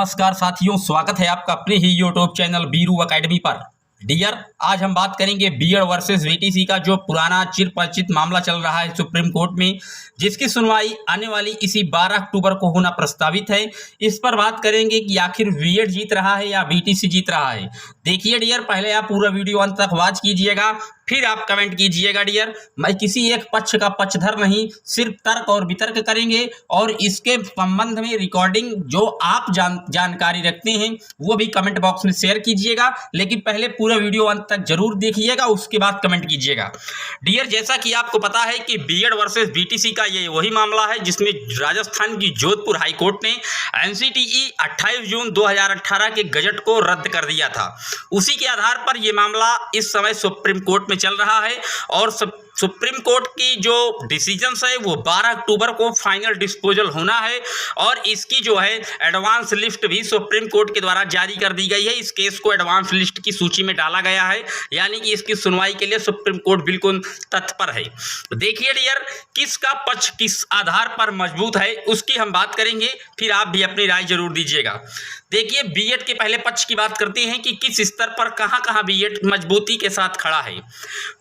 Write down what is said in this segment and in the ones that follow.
नमस्कार साथियों, स्वागत है आपका अपने ही यूट्यूब चैनल बीरू एकेडमी पर। डियर, आज हम बात करेंगे बीएड वर्सेस वीटीसी का जो पुराना चिरपरिचित मामला चल रहा है सुप्रीम कोर्ट में, जिसकी सुनवाई आने वाली इसी 12 अक्टूबर को होना प्रस्तावित है। इस पर बात करेंगे कि आखिर बीएड जीत रहा है या वीटीसी जीत रहा है। देखिए डियर, पहले आप पूरा वीडियो अंत तक वॉच कीजिएगा, फिर आप कमेंट कीजिएगा। डियर, मैं किसी एक पक्ष का पक्षधर नहीं, सिर्फ तर्क और वितर्क करेंगे और इसके संबंध में रिकॉर्डिंग जो आप जानकारी रखते हैं वो भी कमेंट बॉक्स में शेयर कीजिएगा। लेकिन पहले पूरा वीडियो अंत तक जरूर देखिएगा, उसके बाद कमेंट कीजिएगा। डियर, जैसा कि आपको पता है कि बीएड वर्सेस वीटीसी का ये वही मामला है जिसमें राजस्थान की जोधपुर हाई कोर्ट ने एनसीटीई 28 जून 2018 के गजट को रद्द कर दिया था। उसी के आधार पर यह मामला इस समय सुप्रीम कोर्ट में चल रहा है और सुप्रीम कोर्ट की जो डिसीजंस है वो 12 अक्टूबर को फाइनल डिस्पोजल होना है और इसकी जो है एडवांस लिस्ट भी सुप्रीम कोर्ट के द्वारा जारी कर दी गई है। इस केस को एडवांस लिस्ट की सूची में डाला गया है, यानी कि इसकी सुनवाई के लिए सुप्रीम कोर्ट बिल्कुल तत्पर है। देखिए डियर, किसका पक्ष किस आधार पर मजबूत है उसकी हम बात करेंगे, फिर आप भी अपनी राय जरूर दीजिएगा। देखिए, बीएड के पहले पक्ष की बात करते हैं कि किस स्तर पर कहां बीएड मजबूती के साथ खड़ा है।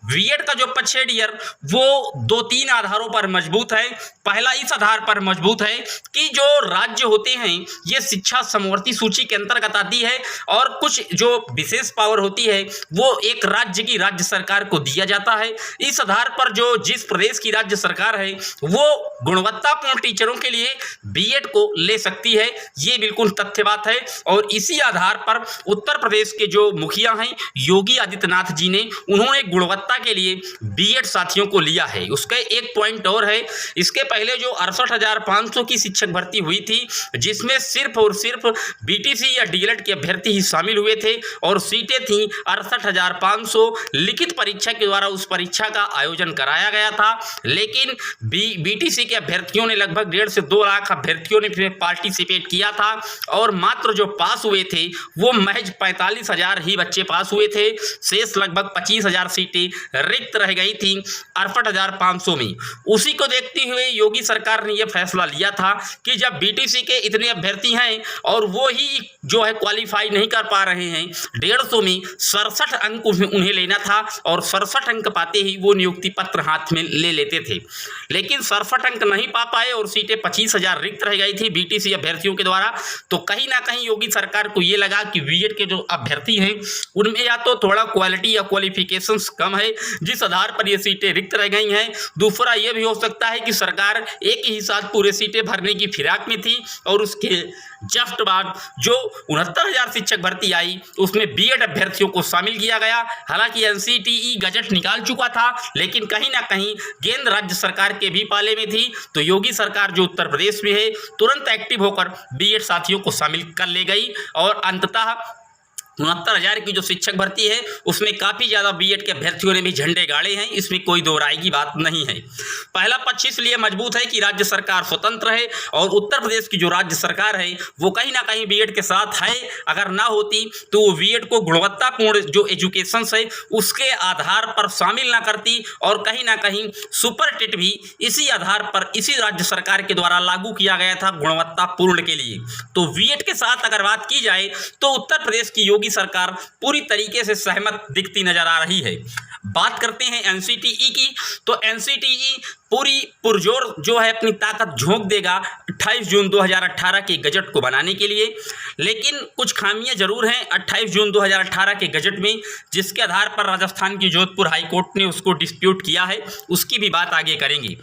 बीएड का जो पक्ष है डियर वो 2-3 आधारों पर मजबूत है। पहला इस आधार पर मजबूत है कि जो राज्य होते हैं ये शिक्षा समवर्ती सूची के अंतर्गत आती है और कुछ जो विशेष पावर होती है वो एक राज्य की राज्य सरकार को दिया जाता है। इस आधार पर जो जिस प्रदेश की राज्य सरकार है वो गुणवत्तापूर्ण टीचरों के लिए बीएड को ले सकती है, ये बिल्कुल तथ्य बात है। और इसी आधार पर उत्तर प्रदेश के जो मुखिया हैं योगी आदित्यनाथ जी ने उन्होंने गुणवत्ता के लिए बीएड साथियों को लिया है। उसका एक पॉइंट और है, इसके पहले जो 68,500 की शिक्षक भर्ती हुई थी जिसमें सिर्फ और सिर्फ बीटीसी या डीएलएड के अभ्यर्थी ही शामिल हुए थे और सीटें थी 68,500। लिखित परीक्षा के द्वारा उस परीक्षा का आयोजन कराया गया था, लेकिन बीटीसी के अभ्यर्थियों ने लगभग 1.5 से 2 लाख अभ्यर्थियों ने पार्टिसिपेट किया था और मात्र जो पास हुए थे वो महज 45,000 ही बच्चे पास हुए थे। शेष लगभग 25,000 सीटें रिक्त रह गई थी 68,500 में। उसी को देखते हुए योगी सरकार ने यह फैसला लिया था कि जब बीटीसी के इतने अभ्यर्थी हैं और वो ही जो है क्वालिफाई नहीं कर पा रहे हैं, 150 में 67 अंक उन्हें लेना था और 67 अंक पाते ही वो नियुक्ति पत्र हाथ में ले लेते थे। लेकिन 67 अंक नहीं पा पाए और सीटें 25,000 रिक्त रह गई थी बीटीसी अभ्यर्थियों के द्वारा। तो कहीं ना कहीं योगी सरकार को ये लगा कि बीएड के जो अभ्यर्थी हैं उनमें या तो थोड़ा क्वालिटी या क्वालिफिकेशंस कम है जिस आधार पर ये सीटें रिक्त रह गई हैं। दूसरा ये भी हो सकता है कि सरकार एक ही साथ पूरे सीटें भरने की फिराक में थी और उसके जस्ट बाद जो 69,000 शिक्षक भर्ती आई उसमें बीएड अभ्यर्थियों को शामिल किया गया। हालांकि एनसीटीई गजट निकाल चुका था, लेकिन कहीं ना कहीं गेंद राज्य सरकार के भी पाले में थी। तो योगी सरकार जो उत्तर प्रदेश में है तुरंत एक्टिव होकर बीएड साथियों को शामिल कर ले गई और अंततः 69,000 की जो शिक्षक भर्ती है उसमें काफ़ी ज़्यादा बीएड के अभ्यर्थियों ने भी झंडे गाड़े हैं, इसमें कोई दो राय की बात नहीं है। पहला पक्ष इसलिए मजबूत है कि राज्य सरकार स्वतंत्र है और उत्तर प्रदेश की जो राज्य सरकार है वो कहीं ना कहीं बीएड के साथ है। अगर ना होती तो वो बीएड को गुणवत्तापूर्ण जो एजुकेशन है उसके आधार पर शामिल ना करती और कहीं ना कहीं सुपर टेट भी इसी आधार पर इसी राज्य सरकार के द्वारा लागू किया गया था गुणवत्तापूर्ण के लिए। तो बीएड के साथ अगर बात की जाए तो उत्तर प्रदेश की योगी सरकार पूरी तरीके से सहमत दिखती नजर आ रही है। बात करते हैं एनसीटीई की, तो एनसीटीई पूरी पुरजोर जो है अपनी ताकत झोंक देगा 28 जून 2018 के गजट को बनाने के लिए। लेकिन कुछ खामियां जरूर हैं 28 जून 2018 के गजट में, जिसके आधार पर राजस्थान की जोधपुर हाई कोर्ट ने उसको डिस्प्यूट किया है, उसकी भी बात आगे करेंगे।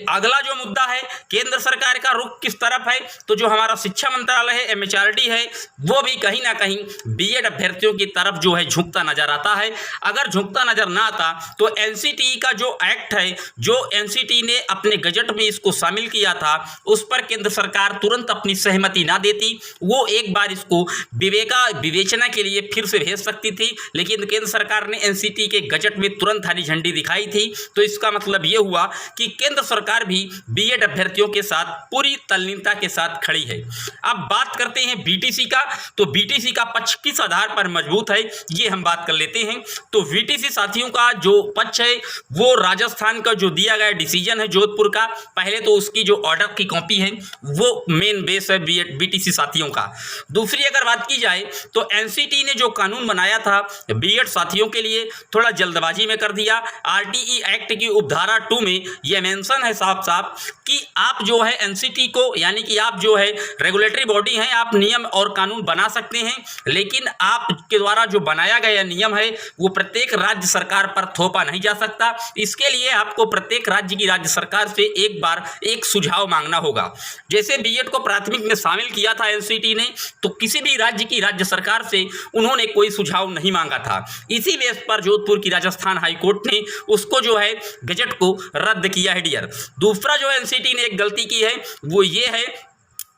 अगला जो मुद्दा है केंद्र सरकार का रुख किस तरफ है, तो जो हमारा शिक्षा मंत्रालय है एमएचआरडी है वो भी कहीं ना कहीं बीएड अभ्यर्थियों की तरफ जो है झुकता नजर आता है। अगर झुकता नजर ना आता तो एनसीटीई का जो एक्ट है जो एनसीटीई ने अपने गजट में इसको शामिल किया था उस पर केंद्र सरकार तुरंत अपनी सहमति ना देती, वो एक बार इसको विवेचना के लिए फिर से भेज सकती थी। लेकिन केंद्र सरकार ने एनसीटीई के गजट में तुरंत हरी झंडी दिखाई थी, तो इसका मतलब ये हुआ कि केंद्र सरकार भी बीएड अभ्यर्थियों के साथ पूरी तल्लीनता के साथ खड़ी है। अब बात करते हैं बीटीसी का, तो बीटीसी का पक्ष किस आधार पर मजबूत है ये हम बात कर लेते हैं। तो बीटीसी साथियों का जो पक्ष है वो राजस्थान का जो दिया गया डिसीजन है जोधपुर का, पहले तो उसकी जो ऑर्डर की कॉपी है वो मेन बेस है बीटीसी साथियों का। दूसरी अगर बात की जाए तो एनसीटी ने जो कानून बनाया था बीएड साथियों के लिए थोड़ा जल्दबाजी में कर दिया। आरटीई एक्ट की उपधारा 2 में यह मेंशन है साफ साफ कि आप जो है एनसीटी को, यानी कि आप जो है रेगुलेटरी बॉडी हैं, आप नियम और कानून बना सकते हैं, लेकिन आपके द्वारा जो बनाया गया नियम है वो प्रत्येक राज्य सरकार पर थोपा नहीं जा सकता। इसके लिए आपको प्रत्येक राज्य की राज्य सरकार से एक बार एक सुझाव मांगना होगा। जैसे बीएड को प्राथमिक में शामिल किया था एनसीटी ने, तो किसी भी राज्य की राज्य सरकार से उन्होंने कोई सुझाव नहीं मांगा था। इसी बेस पर जोधपुर की राजस्थान हाई कोर्ट ने उसको जो है गजट को रद्द किया है डियर। दूसरा जो एनसीटी ने एक गलती की है वो ये है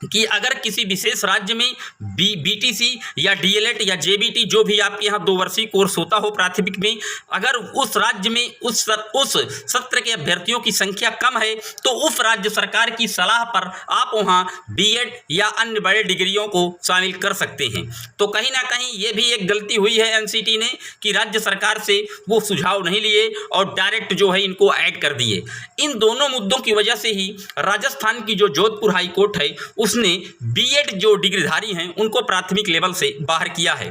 कि अगर किसी विशेष राज्य में बीटीसी या डीएलएड या जेबीटी जो भी आपके यहाँ 2 वर्षीय कोर्स होता हो प्राथमिक में, अगर उस राज्य में उस सत्र के अभ्यर्थियों की संख्या कम है तो उस राज्य सरकार की सलाह पर आप वहाँ बीएड या अन्य बड़े डिग्रियों को शामिल कर सकते हैं। तो कहीं ना कहीं ये भी एक गलती हुई है एनसीटी ने कि राज्य सरकार से वो सुझाव नहीं लिए और डायरेक्ट जो है इनको ऐड कर दिए। इन दोनों मुद्दों की वजह से ही राजस्थान की जो जोधपुर हाई कोर्ट है उसने बीएड जो डिग्रीधारी हैं उनको प्राथमिक लेवल से बाहर किया है।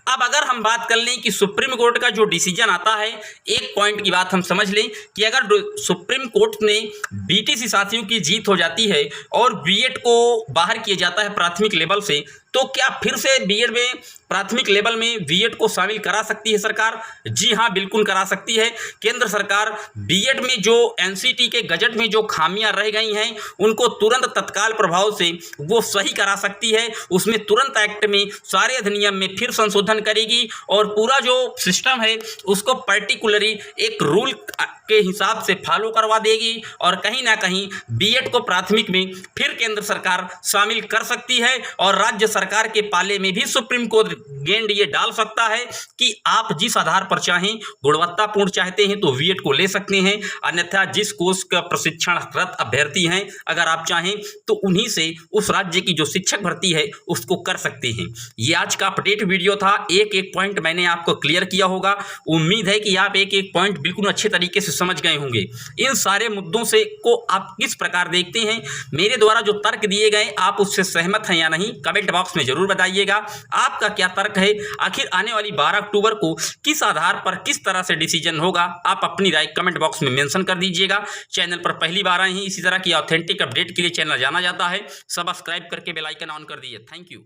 अब अगर हम बात कर लें कि सुप्रीम कोर्ट का जो डिसीजन आता है, एक पॉइंट की बात हम समझ लें कि अगर सुप्रीम कोर्ट ने बीटीसी साथियों की जीत हो जाती है और बीएड को बाहर किया जाता है प्राथमिक लेवल से, तो क्या फिर से बीएड में प्राथमिक लेवल में बीएड को शामिल करा सकती है सरकार? जी हाँ, बिल्कुल करा सकती है। केंद्र सरकार बीएड में जो एनसीटी के गजट में जो खामियां रह गई हैं उनको तुरंत तत्काल प्रभाव से वो सही करा सकती है। उसमें तुरंत एक्ट में सारे अधिनियम में फिर संशोधन करेगी और पूरा जो सिस्टम है उसको पर्टिकुलरली एक रूल के हिसाब से फॉलो करवा देगी और कहीं ना कहीं बीएड को प्राथमिक में फिर केंद्र सरकार शामिल कर सकती है और राज्य सरकार के पाले में भी सुप्रीम कोर्ट गेंद ये डाल सकता है कि आप जिस आधार पर चाहें, गुणवत्तापूर्ण चाहते हैं तो बीएड को ले सकते हैं, अन्यथा जिस कोर्स का प्रशिक्षणरत अभ्यर्थी हैं अगर आप चाहें तो उन्हीं से उस राज्य की जो शिक्षक भर्ती है उसको कर सकते हैं। ये आज का अपडेट वीडियो था। एक एक पॉइंट मैंने आपको क्लियर किया होगा। उम्मीद है कि आप एक एक पॉइंट बिल्कुल अच्छे तरीके से समझ गए होंगे। इन सारे मुद्दों से को आप किस प्रकार देखते हैं, मेरे द्वारा जो तर्क दिए गए आप उससे सहमत हैं या नहीं, कमेंट बॉक्स में जरूर बताइएगा। आपका क्या तर्क है? आखिर आने वाली 12 अक्टूबर को किस आधार पर किस तरह से डिसीजन होगा, आप अपनी राय कमेंट बॉक्स में मेंशन कर दीजिएगा। चैनल पर पहली बार आए हैं, इसी तरह की ऑथेंटिक अपडेट के लिए चैनल जाना जाता है, सब्सक्राइब करके बेल आइकन ऑन कर दीजिए। Thank you.